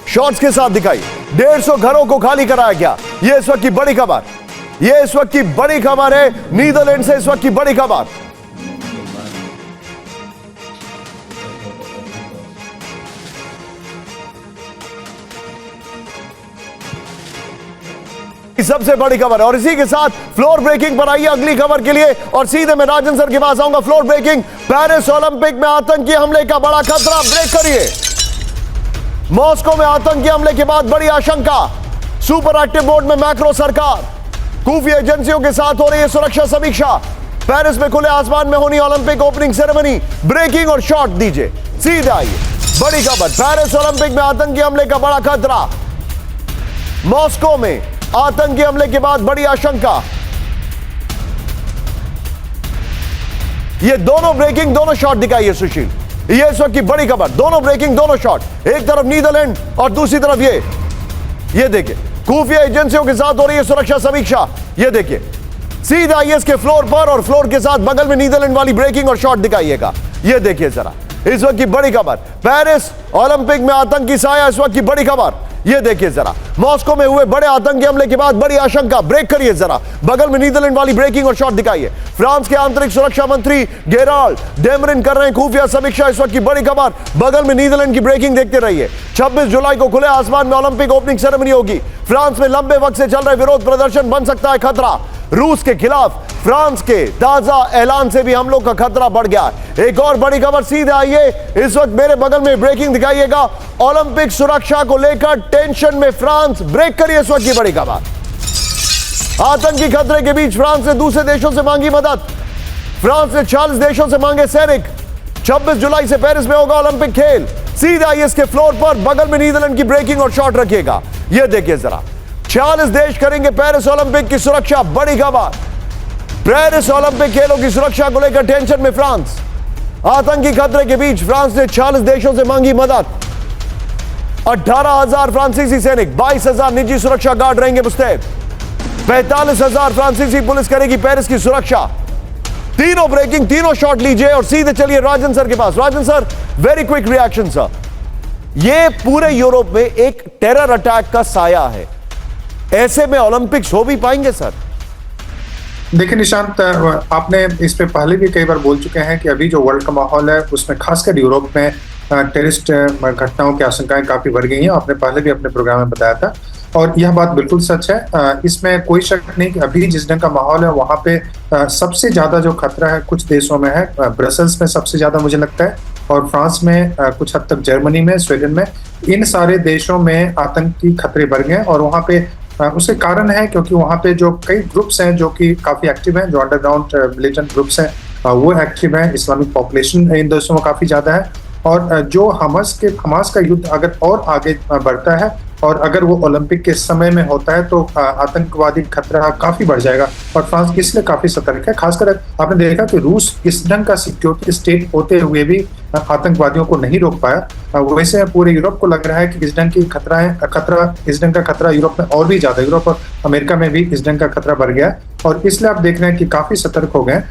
[SPEAKER 1] शॉट्स के साथ दिखाई, 150 घरों को खाली कराया गया। यह इस वक्त की बड़ी खबर, यह इस वक्त की बड़ी खबर है। नीदरलैंड से इस वक्त की बड़ी खबर। सबसे बड़ी खबर है और इसी के साथ फ्लोर ब्रेकिंग पर आइए अगली खबर के लिए और सीधे मैं राजन सर के पास आऊंगा। फ्लोर ब्रेकिंग, पेरिस ओलंपिक में आतंकी हमले का बड़ा खतरा। ब्रेक करिए। मॉस्को में आतंकी हमले के बाद बड़ी आशंका, सुपर एक्टिव मोड में मैक्रो सरकार। खुफिया एजेंसियों के साथ हो रही है सुरक्षा समीक्षा। पेरिस में खुले आसमान में होनी ओलंपिक ओपनिंग सेरेमनी। ब्रेकिंग और शॉट दीजिए, सीधे आइए। बड़ी खबर, पेरिस ओलंपिक में आतंकी हमले का बड़ा खतरा। मॉस्को में आतंकी हमले के बाद बड़ी आशंका। ये दोनों ब्रेकिंग, दोनों शॉट दिखाइए सुशील। ये इस वक्त की बड़ी खबर, दोनों ब्रेकिंग, दोनों शॉट। एक तरफ नीदरलैंड और दूसरी तरफ ये देखिए खुफिया एजेंसियों के साथ हो रही है सुरक्षा समीक्षा। ये देखिए सीधे आइए इसके फ्लोर पर और फ्लोर के साथ बगल में नीदरलैंड वाली ब्रेकिंग और शॉट दिखाइएगा। ये देखिए जरा इस वक्त की बड़ी खबर, पेरिस ओलंपिक में आतंकी साया। इस वक्त की बड़ी खबर ये देखिए जरा, मॉस्को में हुए बड़े आतंकी हमले के बाद बड़ी आशंका। ब्रेक करिए जरा, बगल में नीदरलैंड वाली ब्रेकिंग और शॉट दिखाइए। फ्रांस के आंतरिक सुरक्षा मंत्री गेराल्ड डेमरिन कर रहे हैं खुफिया समीक्षा। इस वक्त की बड़ी खबर, बगल में नीदरलैंड की ब्रेकिंग देखते रहिए। 26 जुलाई को खुले आसमान में ओलंपिक ओपनिंग सेरेमनी होगी। फ्रांस में लंबे वक्त से चल रहे विरोध प्रदर्शन बन सकता है खतरा। रूस के खिलाफ फ्रांस के ताजा ऐलान से भी हमलों का खतरा बढ़ गया है। एक और बड़ी खबर, सीधे आइए इस वक्त मेरे बगल में ब्रेकिंग दिखाइएगा। ओलंपिक सुरक्षा को लेकर टेंशन में फ्रांस। ब्रेक करिए इस वक्त की बड़ी खबर। आतंकी खतरे के बीच फ्रांस ने दूसरे देशों से मांगी मदद। फ्रांस ने 40 देशों से मांगे सैनिक। 26 जुलाई से पेरिस में होगा ओलंपिक खेल। सीधे आइए इसके फ्लोर पर, बगल में नीदरलैंड की ब्रेकिंग और शॉट रखिएगा। यह देखिए जरा, 40 देश करेंगे पेरिस ओलंपिक की सुरक्षा। बड़ी खबर, पेरिस ओलंपिक खेलों की सुरक्षा को लेकर टेंशन में फ्रांस। आतंकी खतरे के बीच फ्रांस ने 40 देशों से मांगी मदद। 18,000 फ्रांसीसी सैनिक, 22,000 निजी सुरक्षा गार्ड रहेंगे मुस्तैद। 45,000 फ्रांसीसी पुलिस करेगी पेरिस की सुरक्षा। तीनों ब्रेकिंग, तीनों शॉट लीजिए और सीधे चलिए राजन सर के पास। Rajan sir, very quick reaction sir. ये पूरे यूरोप में एक टेरर अटैक का साया है, ऐसे में ओलंपिक्स हो भी पाएंगे सर?
[SPEAKER 3] देखिए निशांत, आपने इस पे पहले भी कई बार बोल चुके हैं कि अभी जो वर्ल्ड का माहौल है उसमें खासकर यूरोप में टेररिस्ट घटनाओं की आशंकाएं काफी बढ़ गई हैं। आपने पहले भी अपने प्रोग्राम में बताया था और यह बात बिल्कुल सच है। इसमें कोई शक नहीं कि अभी जिस ढंग का माहौल है वहाँ पे सबसे ज्यादा जो खतरा है कुछ देशों में है। ब्रसल्स में सबसे ज्यादा मुझे लगता है, और फ्रांस में, कुछ हद तक जर्मनी में, स्वीडन में, इन सारे देशों में आतंकी खतरे बढ़ गए। और वहाँ पे उसके कारण है क्योंकि वहाँ पे जो कई ग्रुप्स हैं जो कि काफी एक्टिव हैं, जो अंडरग्राउंड मिलिटेंट ग्रुप्स हैं वो एक्टिव हैं। इस्लामिक पॉपुलेशन इन देशों में काफी ज्यादा है और जो हमास का युद्ध अगर और आगे बढ़ता है और अगर वो ओलंपिक के समय में होता है तो आतंकवादी खतरा काफी बढ़ जाएगा। और फ्रांस इसलिए काफी सतर्क है। खासकर आपने देखा कि रूस इस ढंग का सिक्योरिटी स्टेट होते हुए भी आतंकवादियों को नहीं रोक पाया। वैसे पूरे यूरोप को लग रहा है कि इस ढंग की इस ढंग का खतरा यूरोप में और भी ज्यादा, यूरोप और अमेरिका में भी इस ढंग का खतरा बढ़ गया और इसलिए आप देख रहे हैं कि काफी सतर्क हो गए।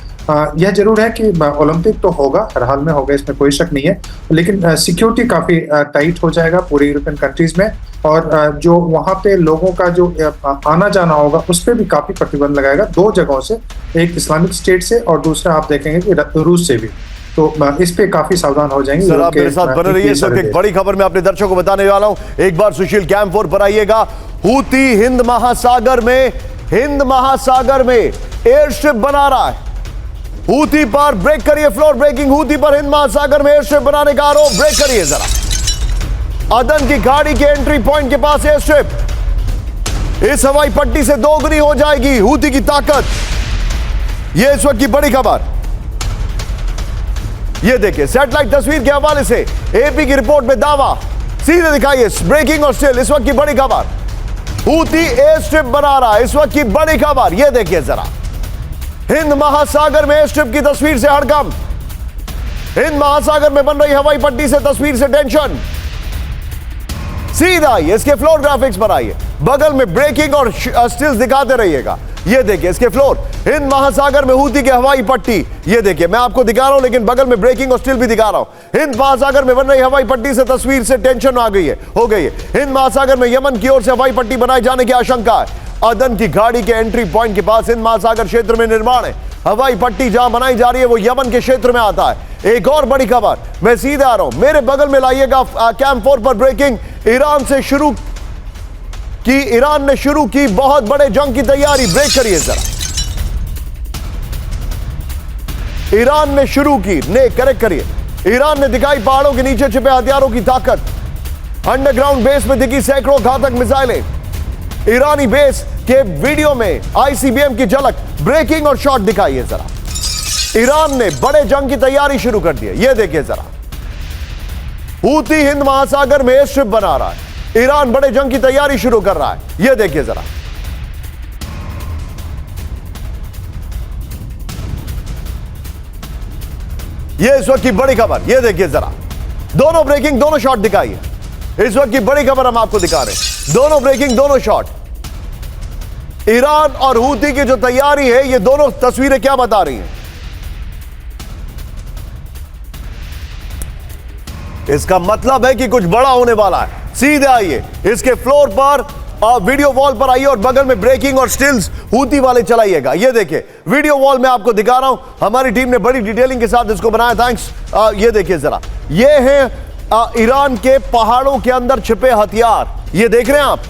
[SPEAKER 3] यह जरूर है कि ओलंपिक तो होगा, हर हाल में होगा, इसमें कोई शक नहीं है, लेकिन सिक्योरिटी काफी टाइट हो जाएगा पूरे यूरोपियन कंट्रीज में और जो वहाँ पे लोगों का जो आना जाना होगा उस पर भी काफी प्रतिबंध लगाएगा, दो जगहों से, एक इस्लामिक स्टेट से और दूसरा आप देखेंगे कि रूस से भी। तो इस पे काफी सावधान हो जाएंगे।
[SPEAKER 1] सर आप मेरे साथ बने रहिए सर, एक बड़ी खबर मैं अपने दर्शकों को बताने वाला हूं। एक बार सुशील कैंप 4 पर आइएगा। हूती हिंद महासागर में एयर स्ट्रिप बना रहा है। हूती पर ब्रेक करिए, फ्लोर ब्रेकिंग। हूती पर हिंद महासागर में एयर स्ट्रिप बनाने का आरोप, ब्रेक करिए जरा। अदन की खाड़ी के एंट्री पॉइंट के पास एयर स्ट्रिप इस हवाई पट्टी से दोगुनी हो जाएगी हूती की ताकत। यह इस वक्त की बड़ी खबर। यह देखिए सैटेलाइट तस्वीर के हवाले से एपी की रिपोर्ट में दावा, सीधे दिखाइए ब्रेकिंग और स्टिल। इस वक्त की बड़ी खबर, हूती एयर स्ट्रिप बना रहा है, इस वक्त की बड़ी खबर। यह देखिए जरा, हिंद महासागर में एयर स्ट्रिप की तस्वीर से हड़कंप। हिंद महासागर में बन रही हवाई पट्टी से तस्वीर से टेंशन। सीधा आइए, इसके फ्लोर ग्राफिक्स पर आइए, बगल में ब्रेकिंग और स्टिल्स दिखाते रहिएगा। ये देखिए इसके फ्लोर, हिंद महासागर में हूती की हवाई पट्टी। ये देखिए मैं आपको दिखा रहा हूं लेकिन बगल में ब्रेकिंग और स्टिल भी दिखा रहा हूं। हिंद महासागर में बन रही हवाई पट्टी से तस्वीर से टेंशन हो गई है। हिंद महासागर में यमन की ओर से हवाई पट्टी बनाए जाने की आशंका है। अदन की खाड़ी के एंट्री पॉइंट के पास हिंद महासागर क्षेत्र में निर्माण है। हवाई पट्टी जहां बनाई जा रही है वो यमन के क्षेत्र में आता है। एक और बड़ी खबर, मैं सीधे आ रहा हूं, मेरे बगल में लाइएगा कैंप 4 पर ब्रेकिंग। ईरान ने शुरू की बहुत बड़े जंग की तैयारी, ब्रेक करिए जरा। ईरान ने शुरू की, करेक्ट करिए। ईरान ने दिखाई पहाड़ों के नीचे छिपे हथियारों की ताकत। अंडरग्राउंड बेस में दिखी सैकड़ों घातक मिसाइलें। ईरानी बेस के वीडियो में आईसीबीएम की झलक, ब्रेकिंग और शॉट दिखाइए जरा। ईरान ने बड़े जंग की तैयारी शुरू कर दी है। यह देखिए जरा, हूती हिंद महासागर में एयर स्ट्रिप बना रहा है। ईरान बड़े जंग की तैयारी शुरू कर रहा है। यह देखिए जरा, यह इस वक्त की बड़ी खबर। यह देखिए जरा, दोनों ब्रेकिंग, दोनों शॉट दिखाइए। इस वक्त की बड़ी खबर हम आपको दिखा रहे हैं, दोनों ब्रेकिंग, दोनों शॉट। ईरान और हूती की जो तैयारी है, ये दोनों तस्वीरें क्या बता रही हैं? इसका मतलब है कि कुछ बड़ा होने वाला है। सीधे आइए, इसके फ्लोर पर वीडियो वॉल पर आइए और बगल में ब्रेकिंग और स्टिल्स हूती वाले चलाइएगा। ये देखिए वीडियो वॉल में आपको दिखा रहा हूं, हमारी टीम ने बड़ी डिटेलिंग के साथ इसको बनाया, थैंक्स। ये देखिए जरा, ये है ईरान के पहाड़ों के अंदर छिपे हथियार। ये देख रहे हैं आप,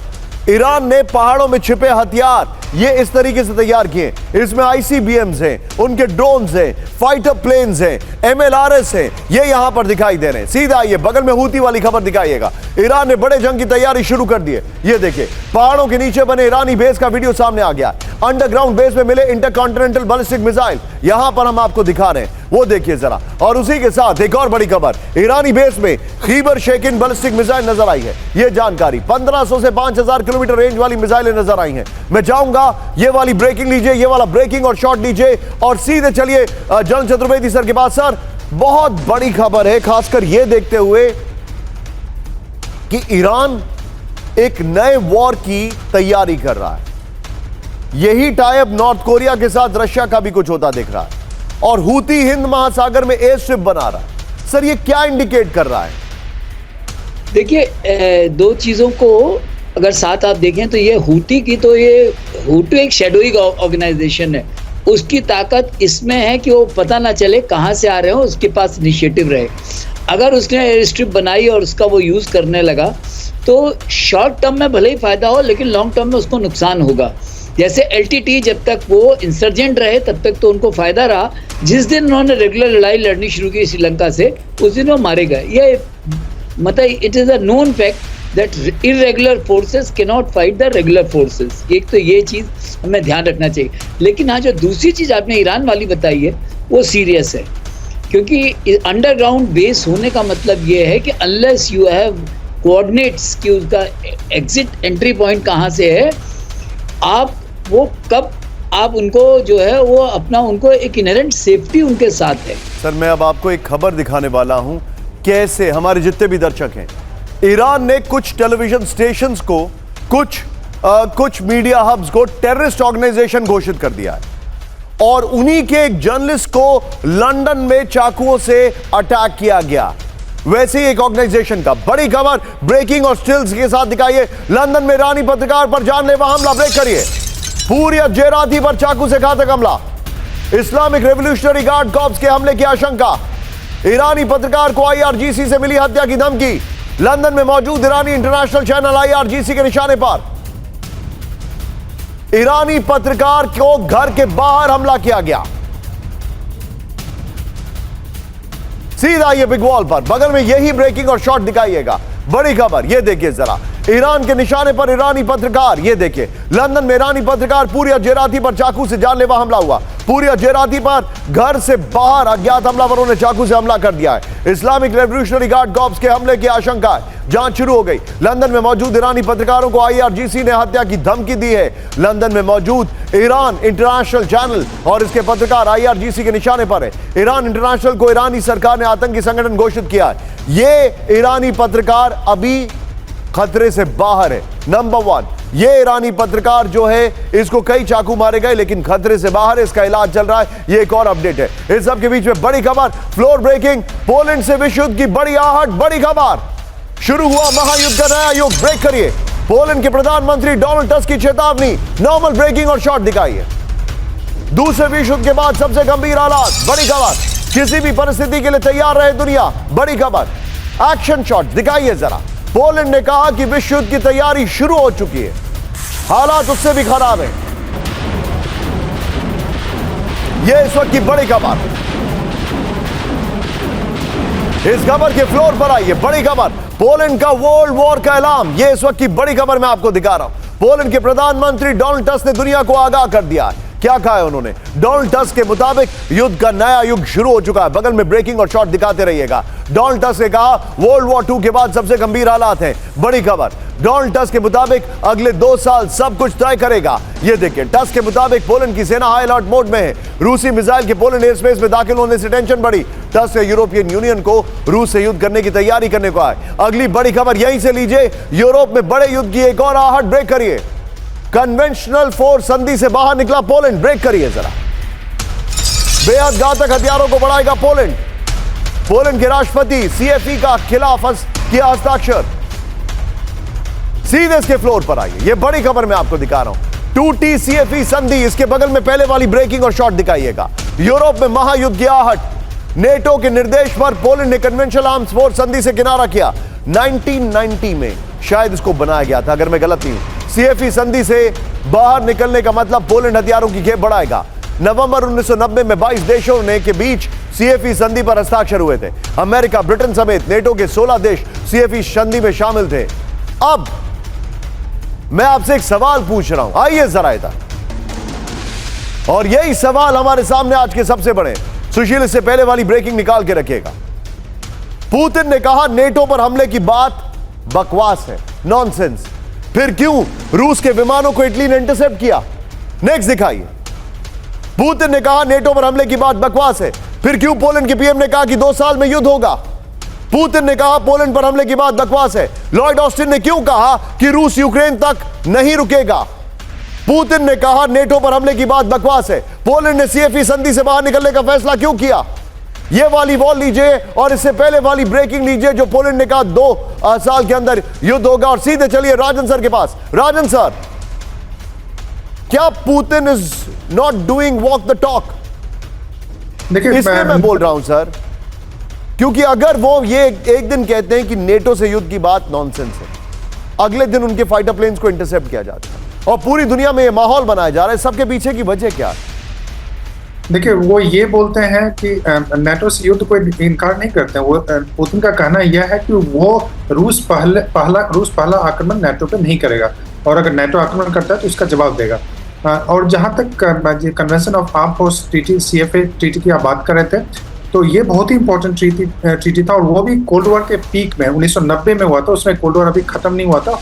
[SPEAKER 1] ईरान ने पहाड़ों में छिपे हथियार ये इस तरीके से तैयार किए। इसमें आईसीबीएम्स हैं, उनके ड्रोन्स हैं, फाइटर प्लेन्स हैं, एमएलआरएस हैं, ये यहां पर दिखाई दे रहे हैं। सीधा आइए, बगल में हूती वाली खबर दिखाइएगा। ईरान ने बड़े जंग की तैयारी शुरू कर दी है। ये देखिए पहाड़ों के नीचे बने ईरानी बेस का वीडियो सामने आ गया। अंडरग्राउंड बेस में मिले इंटरकॉन्टिनेंटल बैलिस्टिक मिसाइल यहां पर हम आपको दिखा रहे हैं, वो देखिए जरा। और उसी के साथ एक और बड़ी खबर, ईरानी बेस में खीबर शेकिन बैलिस्टिक मिसाइल नजर आई है। यह जानकारी 1500 से 5000 किलोमीटर रेंज वाली मिसाइलें नजर आई हैं। मैं चाहूंगा ये वाली ब्रेकिंग लीजिए, ये वाला ब्रेकिंग और शॉट लीजिए और सीधे चलिए जनरल चतुर्वेदी सर के पास। सर बहुत बड़ी खबर है, खासकर यह देखते हुए कि ईरान एक नए वॉर की तैयारी कर रहा है। यही टाइप नॉर्थ कोरिया के साथ रशिया का भी कुछ होता दिख रहा है। और हूती हिंद महासागर में एयर स्ट्रिप बना रहा है। सर, ये क्या इंडिकेट कर रहा है?
[SPEAKER 2] देखिए, दो चीज़ों को अगर साथ आप देखें तो ये हूती एक शैडोइंग ऑर्गेनाइजेशन है। उसकी ताकत इसमें है कि वो पता ना चले कहाँ से आ रहे हो, उसके पास इनिशिएटिव रहे। अगर उसने एयर स्ट्रिप बनाई और उसका वो यूज़ करने लगा तो शॉर्ट टर्म में भले ही फ़ायदा हो, लेकिन लॉन्ग टर्म में उसको नुकसान होगा। जैसे LTT जब तक वो इंसर्जेंट रहे तब तक तो उनको फ़ायदा रहा। जिस दिन उन्होंने रेगुलर लड़ाई लड़नी शुरू की श्रीलंका से, उस दिन वो मारे गए। ये मतलब it is a known fact that irregular forces cannot fight the regular forces। एक तो ये चीज़ हमें ध्यान रखना चाहिए। लेकिन हाँ, जो दूसरी चीज़ आपने ईरान वाली बताई है वो सीरियस है, क्योंकि अंडरग्राउंड बेस होने का मतलब ये है कि अनलेस यू हैव कोऑर्डिनेट्स कि उसका एग्जिट एंट्री पॉइंट कहाँ से है, आप उनको जो है वो अपना उनको एक इनहेरेंट सेफ्टी उनके साथ है।
[SPEAKER 1] सर, मैं अब आपको एक खबर दिखाने वाला हूं, कैसे हमारे जितने भी दर्शक हैं, ईरान ने कुछ टेलीविजन स्टेशंस को, कुछ मीडिया हब्स को टेररिस्ट ऑर्गेनाइजेशन घोषित कर दिया है और उन्हीं के एक जर्नलिस्ट को लंदन में चाकुओं से अटैक किया गया। वैसे ही एक ऑर्गेनाइजेशन का बड़ी खबर ब्रेकिंग और स्टिल्स के साथ दिखाइए। लंदन में ईरानी पत्रकार पर जानलेवा हमला। ब्रेक करिए। हुर्रियत जेराती पर चाकू से घातक हमला। इस्लामिक रेवोल्यूशनरी गार्ड कॉर्प्स के हमले की आशंका। ईरानी पत्रकार को IRGC से मिली हत्या की धमकी। लंदन में मौजूद ईरानी इंटरनेशनल चैनल IRGC के निशाने पर। ईरानी पत्रकार को घर के बाहर हमला किया गया। सीधा ये बिग वॉल पर बगल में यही ब्रेकिंग और शॉट दिखाइएगा। बड़ी खबर ये देखिए जरा, ईरान के निशाने पर ईरानी पत्रकार। ये देखिए, लंदन में ईरानी पत्रकार हुर्रियत जेराती पर चाकू से जानलेवा हमला हुआ। हुर्रियत जेराती पर घर से बाहर अज्ञात हमलावरों ने चाकू से हमला कर दिया है। इस्लामिक रेवोल्यूशनरी गार्ड कॉर्प्स के हमले की आशंका है। जांच शुरू हो गई। लंदन में मौजूद ईरानी पत्रकारों को IRGC ने हत्या की धमकी दी है। लंदन में मौजूद ईरान इंटरनेशनल चैनल और इसके पत्रकार IRGC के निशाने पर है। ईरान इंटरनेशनल को ईरानी सरकार ने आतंकी संगठन घोषित किया है। ये ईरानी पत्रकार अभी खतरे से बाहर है। नंबर 1, ये ईरानी पत्रकार जो है इसको कई चाकू मारे गए लेकिन खतरे से बाहर है, इसका इलाज चल रहा है। ये एक और अपडेट है। इस सब के बीच में बड़ी खबर, फ्लोर ब्रेकिंग, पोलैंड से विश्व युद्ध की बड़ी आहट। बड़ी खबर, शुरू हुआ महायुद्ध का नया युग। ब्रेक करिए। पोलैंड के प्रधानमंत्री डोनाल्ड टस्क की चेतावनी। नॉर्मल ब्रेकिंग और शॉट दिखाइए। दूसरे विश्व युद्ध के बाद सबसे गंभीर हालात। बड़ी खबर, किसी भी परिस्थिति के लिए तैयार रहे दुनिया। बड़ी खबर, एक्शन शॉट दिखाइए जरा। पोलैंड ने कहा कि विश्व युद्ध की तैयारी शुरू हो चुकी है, हालात उससे भी खराब है। यह इस वक्त की बड़ी खबर। इस खबर के फ्लोर पर आइए। बड़ी खबर, पोलैंड का वर्ल्ड वॉर का ऐलान। यह इस वक्त की बड़ी खबर मैं आपको दिखा रहा हूं। पोलैंड के प्रधानमंत्री डोनाल्ड टस्क ने दुनिया को आगाह कर दिया है। क्या कहा है उन्होंने? डोनाल्ड टस्क के मुताबिक युद्ध का नया युग शुरू हो चुका है। बगल में ब्रेकिंग और शॉट दिखाते रहिएगा। डोनाल्ड टस्क ने कहा वर्ल्ड वॉर 2 के बाद सबसे गंभीर हालात हैं। बड़ी खबर, डोनाल्ड टस्क के मुताबिक अगले 2 साल सब कुछ तय करेगा। ये देखिए, टस्क के मुताबिक पोलैंड की सेना हाई अलर्ट मोड में है। रूसी मिसाइल के पोलैंड एयर स्पेस में दाखिल होने से टेंशन बढ़ी। टस्क ने यूरोपियन यूनियन को रूस से युद्ध करने की तैयारी करने को आए। अगली बड़ी खबर यहीं से लीजिए। यूरोप में बड़े युद्ध की एक और आहट। ब्रेक करिए। कन्वेंशनल फोर्स संधि से बाहर निकला पोलैंड। ब्रेक करिए जरा। बेहद घातक हथियारों को बढ़ाएगा पोलैंड। पोलैंड के राष्ट्रपति CFE का खिलाफ किया हस्ताक्षर। सीधे इसके फ्लोर पर आइए। यह बड़ी खबर मैं आपको दिखा रहा हूं। टूटी CFE संधि। इसके बगल में पहले वाली ब्रेकिंग और शॉट दिखाइएगा। यूरोप में महायुद्ध की आहट। नेटो के निर्देश पर पोलैंड ने कन्वेंशनल आर्म्स फोर्स संधि से किनारा किया। 1990 में शायद इसको बनाया गया था, अगर मैं गलत नहीं हूं। CFE संधि से बाहर निकलने का मतलब पोलैंड हथियारों की खेप बढ़ाएगा। नवंबर 1990 में 22 देशों के बीच CFE संधि पर हस्ताक्षर हुए थे। अमेरिका, ब्रिटेन समेत नेटो के 16 देश CFE संधि में शामिल थे। अब मैं आपसे एक सवाल पूछ रहा हूं, आइए जरा इधर। और यही सवाल हमारे सामने आज के सबसे बड़े। सुशील, इससे पहले वाली ब्रेकिंग निकाल के रखिएगा। पुतिन ने कहा नेटो पर हमले की बात बकवास है, नॉनसेंस। फिर क्यों रूस के विमानों को इटली ने इंटरसेप्ट किया? नेक्स्ट दिखाइए। पुतिन ने कहा नेटो पर हमले की बात बकवास है। फिर क्यों पोलैंड के PM ने कहा कि 2 साल में युद्ध होगा? पुतिन ने कहा पोलैंड पर हमले की बात बकवास है। लॉयड ऑस्टिन ने क्यों कहा कि रूस यूक्रेन तक नहीं रुकेगा? पुतिन ने कहा नेटो पर हमले की बात बकवास है। पोलैंड ने सीएफई संधि से बाहर निकलने का फैसला क्यों किया? ये वाली वॉल लीजिए और इससे पहले वाली ब्रेकिंग लीजिए जो पोलैंड ने कहा 2 साल के अंदर युद्ध होगा। और सीधे चलिए राजन सर के पास। राजन सर, क्या Putin is not doing walk the talk?
[SPEAKER 3] देखिए,
[SPEAKER 1] इसलिए मैं बोल रहा हूं सर, क्योंकि अगर वो ये एक दिन कहते हैं कि नेटो से युद्ध की बात नॉनसेंस है, अगले दिन उनके फाइटर प्लेन्स को इंटरसेप्ट किया जाता है और पूरी दुनिया में ये माहौल बनाया जा रहा है, सबके पीछे की वजह क्या है?
[SPEAKER 3] देखिए, वो ये बोलते हैं कि नेटो से युद्ध को इनकार नहीं करते हैं। वो पुतिन का कहना यह है कि वो रूस पहला आक्रमण नेटो पे नहीं करेगा और अगर नेटो आक्रमण करता है तो इसका जवाब देगा। और जहां तक convention of armed force treaty, CFA treaty की आप बात कर रहे थे, तो ये बहुत ही इंपॉर्टेंट ट्रीटी था और वो भी कोल्ड वॉर के पीक में 1990 में हुआ था। उसमें कोल्ड वॉर अभी खत्म नहीं हुआ था,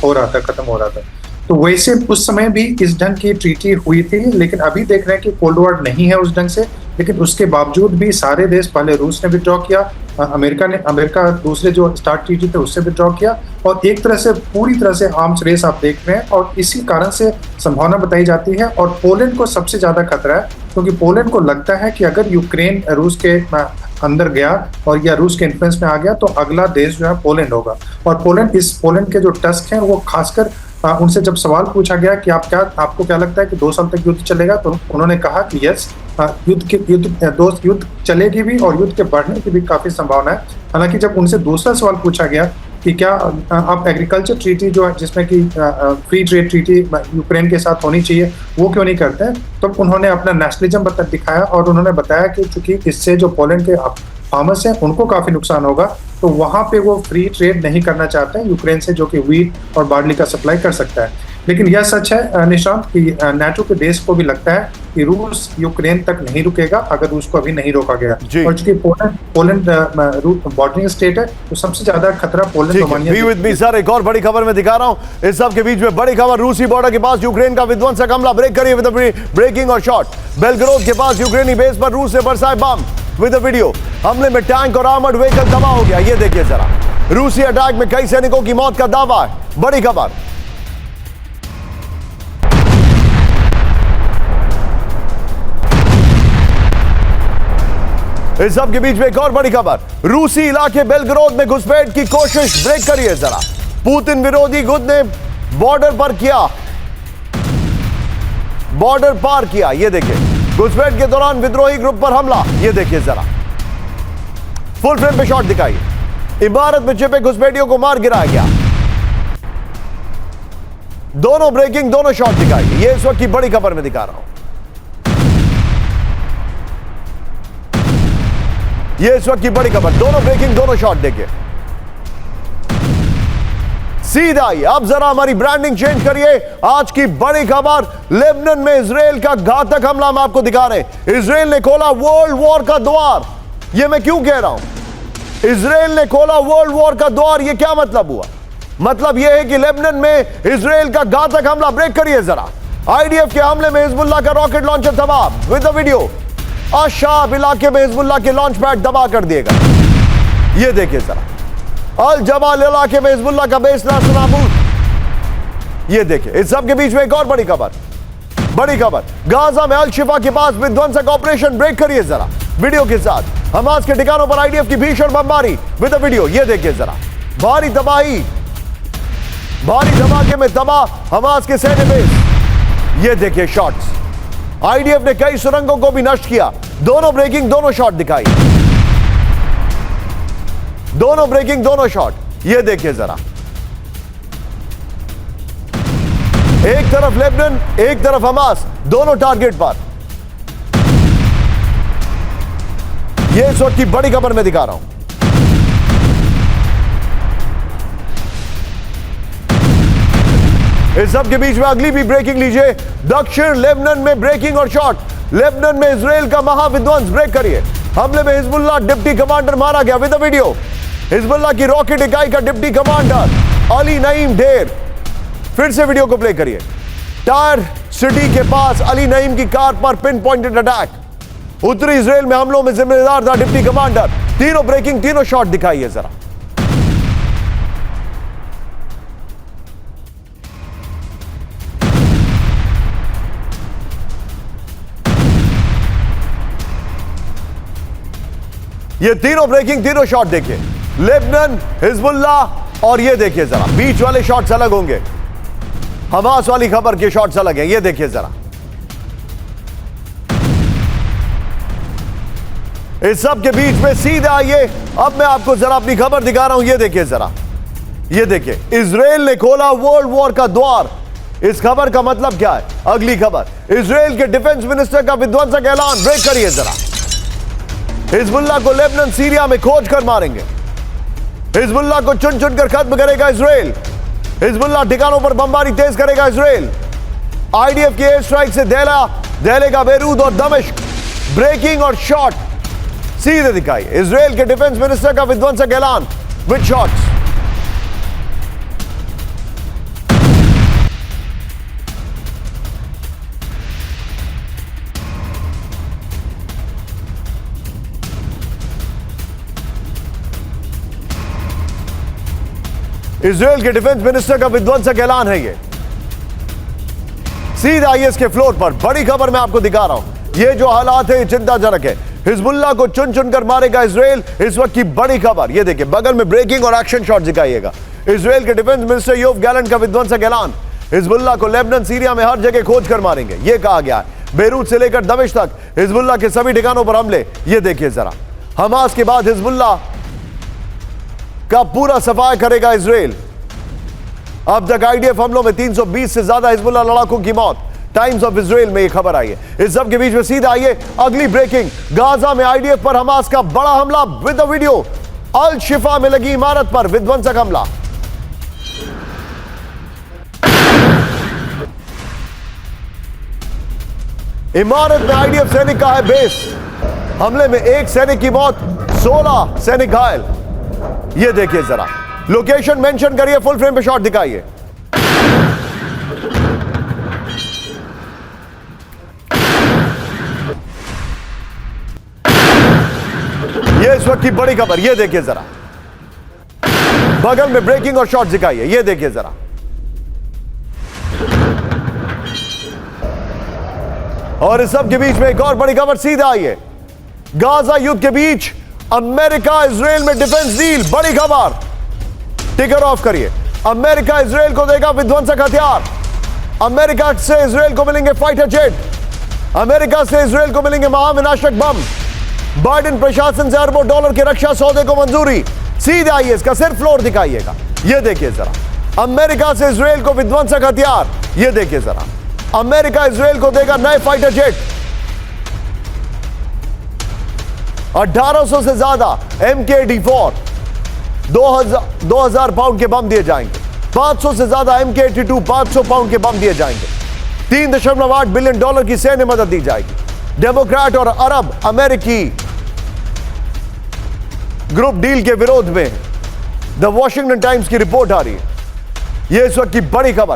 [SPEAKER 3] खत्म हो रहा था। तो वैसे उस समय भी इस ढंग की ट्रीटी हुई थी, लेकिन अभी देख रहे हैं कि कोल्ड वॉर नहीं है उस ढंग से। लेकिन उसके बावजूद भी सारे देश, पहले रूस ने विड्रॉ किया, अमेरिका दूसरे जो स्टार्ट ट्रीटी थे उससे विड्रॉ किया और एक तरह से पूरी तरह से आर्म्स रेस आप देख रहे हैं। और इसी कारण से संभावना बताई जाती है और पोलैंड को सबसे ज्यादा खतरा है, क्योंकि पोलैंड को लगता है कि अगर यूक्रेन रूस के अंदर गया और या रूस के इन्फ्लुएंस में आ गया तो अगला देश जो है पोलैंड होगा। और पोलैंड के जो टस्क हैं वो खासकर उनसे जब सवाल पूछा गया कि आपको क्या लगता है कि 2 साल तक युद्ध चलेगा, तो उन्होंने कहा कि यस, युद्ध चलेगी भी और युद्ध के बढ़ने की भी काफी संभावना है। हालांकि जब उनसे दूसरा सवाल पूछा गया कि क्या आप एग्रीकल्चर ट्रीटी जो है जिसमें कि फ्री ट्रेड ट्रीटी यूक्रेन के साथ होनी चाहिए वो क्यों नहीं करते हैं, तो उन्होंने अपना नेशनलिज्म दिखाया और उन्होंने बताया कि चूंकि इससे जो पोलैंड के फार्मर्स हैं उनको काफी नुकसान होगा, तो वहां पे वो फ्री ट्रेड नहीं करना चाहते हैं यूक्रेन से, जो कि व्हीट और बार्ली का सप्लाई कर सकता है। लेकिन यह सच है निशांत कि नाटो के देश को भी लगता है कि रूस यूक्रेन तक नहीं रुकेगा अगर रूस को अभी नहीं रोका गया। और चूंकि पोलैंड बॉर्डरिंग स्टेट है तो सबसे ज्यादा खतरा पोलैंड रोमानिया।
[SPEAKER 1] सर, एक और बड़ी खबर मैं दिखा रहा हूं इस सब के बीच में। बड़ी खबर, रूसी बॉर्डर के पास यूक्रेन का विध्वंसक हमला। ब्रेक करिए विद ब्रेकिंग और शॉट। बेलग्रोद के पास यूक्रेनी बेस पर रूस से बरसाए बम विद वीडियो। हमले में टैंक और आर्मर्ड व्हीकल तबाह हो गया। ये देखिए जरा, रूसी अटैक में कई सैनिकों की मौत का दावा है। बड़ी खबर। इस सब के बीच में एक और बड़ी खबर, रूसी इलाके बेलग्रोद में घुसपैठ की कोशिश। ब्रेक करिए जरा। पुतिन विरोधी गुट ने बॉर्डर पार किया। ये देखिए, घुसपैठ के दौरान विद्रोही ग्रुप पर हमला। ये देखिए जरा, फुल फ्रेम पे शॉट दिखाइए। इमारत में छिपे घुसपैठियों को मार गिराया गया। दोनों ब्रेकिंग, दोनों शॉट दिखाइए। ये इस वक्त की बड़ी खबर में दिखा रहा हूं। ये इस वक्त की बड़ी खबर, दोनों ब्रेकिंग, दोनों शॉट देखिए। सीधा ही अब जरा हमारी ब्रांडिंग चेंज करिए। आज की बड़ी खबर, लेबनान में इजराइल का घातक हमला हम आपको दिखा रहे हैं। इजराइल ने खोला वर्ल्ड वॉर का द्वार। ये मैं क्यों कह रहा हूं, इजराइल ने खोला वर्ल्ड वॉर का द्वार? ये क्या मतलब हुआ? मतलब यह है कि लेबनान में इजराइल का घातक हमला। ब्रेक करिए जरा। आईडीएफ के हमले में हिजबुल्लाह का रॉकेट लॉन्चर तबाह विद द वीडियो। अशाब इलाके में हिजबुल्लाह के लॉन्च पैड दबा कर दिएगा। ये देखिए जरा, अल जबाल इलाके में हिजबुल्लाह का बेस नाबूद। ये देखिए, इस सब के बीच में एक और बड़ी खबर, गाजा में अल शिफा के पास विध्वंसक ऑपरेशन। ब्रेक करिए जरा वीडियो के साथ। हमास के ठिकानों पर आईडीएफ की भीषण बमबारी विद वीडियो। ये देखिए जरा, भारी धमाके में तबाह हमास के सैन्य बेस। ये देखिए शॉट्स, आईडीएफ ने कई सुरंगों को भी नष्ट किया। दोनों ब्रेकिंग, दोनों शॉट दिखाई। दोनों ब्रेकिंग, दोनों शॉट। ये देखिए जरा, एक तरफ लेबनान, एक तरफ हमास, दोनों टारगेट पर। ये इस वक्त की बड़ी खबर मैं दिखा रहा हूं। इस सब के बीच में अगली भी ब्रेकिंग लीजिए। दक्षिण लेबनान में ब्रेकिंग और शॉट। लेबनान में इजराइल का महाविध्वंस। ब्रेक करिए। हमले में हिजबुल्लाह डिप्टी कमांडर मारा गया विद वीडियो। हिजबुल्लाह की रॉकेट इकाई का डिप्टी कमांडर अली नईम ढेर। फिर से वीडियो को प्ले करिए। टायर सिटी के पास अली नईम की कार पर पिन पॉइंटेड अटैक। उत्तरी इजराइल में हमलों में जिम्मेदार था डिप्टी कमांडर। तीनों ब्रेकिंग, तीनों शॉट दिखाइए जरा। ये तीनों ब्रेकिंग, तीनों शॉट देखिए, लेबनान, हिजबुल्लाह और ये देखिए जरा बीच वाले शॉट्स अलग होंगे, हमास वाली खबर के शॉट्स अलग हैं। ये देखिए जरा, इस सब के बीच में सीधे आइए, अब मैं आपको जरा अपनी खबर दिखा रहा हूं। ये देखिए जरा, ये देखिए, इजराइल ने खोला वर्ल्ड वॉर का द्वार। इस खबर का मतलब क्या है? अगली खबर, इजराइल के डिफेंस मिनिस्टर का विध्वंसक ऐलान। ब्रेक करिए जरा। हिजबुल्लाह को लेबनान, सीरिया में खोज कर मारेंगे। हिजबुल्लाह को चुन चुन कर खत्म करेगा इजराइल। हिजबुल्लाह ठिकानों पर बमबारी तेज करेगा इजराइल। आईडीएफ की एयर स्ट्राइक से दहलेगा बेरूत और दमिश्क। ब्रेकिंग और शॉट सीधे दिखाई, इजराइल के डिफेंस मिनिस्टर का विध्वंसक ऐलान विद शॉट्स। इजराइल के डिफेंस मिनिस्टर का विध्वंसक ऐलान है ये। सीधा आईएस के फ्लोर पर बड़ी खबर मैं आपको दिखा रहा हूं। ये जो हालात है ये चिंताजनक है। हिजबुल्लाह को चुन चुनकर मारेगा इजराइल, इस वक्त की बड़ी खबर। ये देखिए, बगल में ब्रेकिंग और एक्शन शॉट दिखाइएगा। इजराइल के डिफेंस मिनिस्टर योव गैलेंट का विध्वंसक ऐलान। हिजबुल्लाह को लेबनान, सीरिया में हर जगह खोज कर मारेंगे, ये कहा गया है। बेरूत से लेकर दमिश्क तक हिजबुल्लाह के सभी ठिकानों पर हमले। ये देखिए जरा, हमास के बाद हिजबुल्लाह का पूरा सफाया करेगा इजराइल। अब तक आईडीएफ हमलों में 320 से ज्यादा हिजबुल्लाह लड़ाकों की मौत। टाइम्स ऑफ इजराइल में यह खबर आई है। इस सब के बीच में सीधा आइए अगली ब्रेकिंग, गाजा में आईडीएफ पर हमास का बड़ा हमला विद द वीडियो। अल शिफा में लगी इमारत पर विध्वंसक हमला। इमारत में आईडीएफ सैनिक का है बेस। हमले में एक सैनिक की मौत, 16 सैनिक घायल। ये देखिए जरा, लोकेशन मेंशन करिए, फुल फ्रेम पे शॉट दिखाइए। ये इस वक्त की बड़ी खबर। ये देखिए जरा, बगल में ब्रेकिंग और शॉट दिखाइए। ये देखिए जरा, और इस सब के बीच में एक और बड़ी खबर सीधा आई है। गाजा युद्ध के बीच अमेरिका इजराइल में डिफेंस डील। बड़ी खबर, टिकर ऑफ करिए। अमेरिका इजराइल को देगा विध्वंसक हथियार। अमेरिका से इजराइल को मिलेंगे फाइटर जेट। अमेरिका से इजराइल को मिलेंगे महाविनाशक बम। बाइडेन प्रशासन से अरबों डॉलर के रक्षा सौदे को मंजूरी। सीधे आइए, इसका सिर्फ फ्लोर दिखाइएगा। ये देखिए जरा, अमेरिका से इजराइल को विध्वंसक हथियार। ये देखिए जरा, अमेरिका इजराइल को देगा नए फाइटर जेट। 1800 से ज्यादा MK-84, 2000 पाउंड के बम दिए जाएंगे। 500 से ज्यादा MK-82, 500 पाउंड के बम दिए जाएंगे। 3.8 बिलियन डॉलर की सैन्य मदद दी जाएगी। डेमोक्रेट और अरब अमेरिकी ग्रुप डील के विरोध में द वॉशिंगटन टाइम्स की रिपोर्ट आ रही है। यह इस वक्त की बड़ी खबर।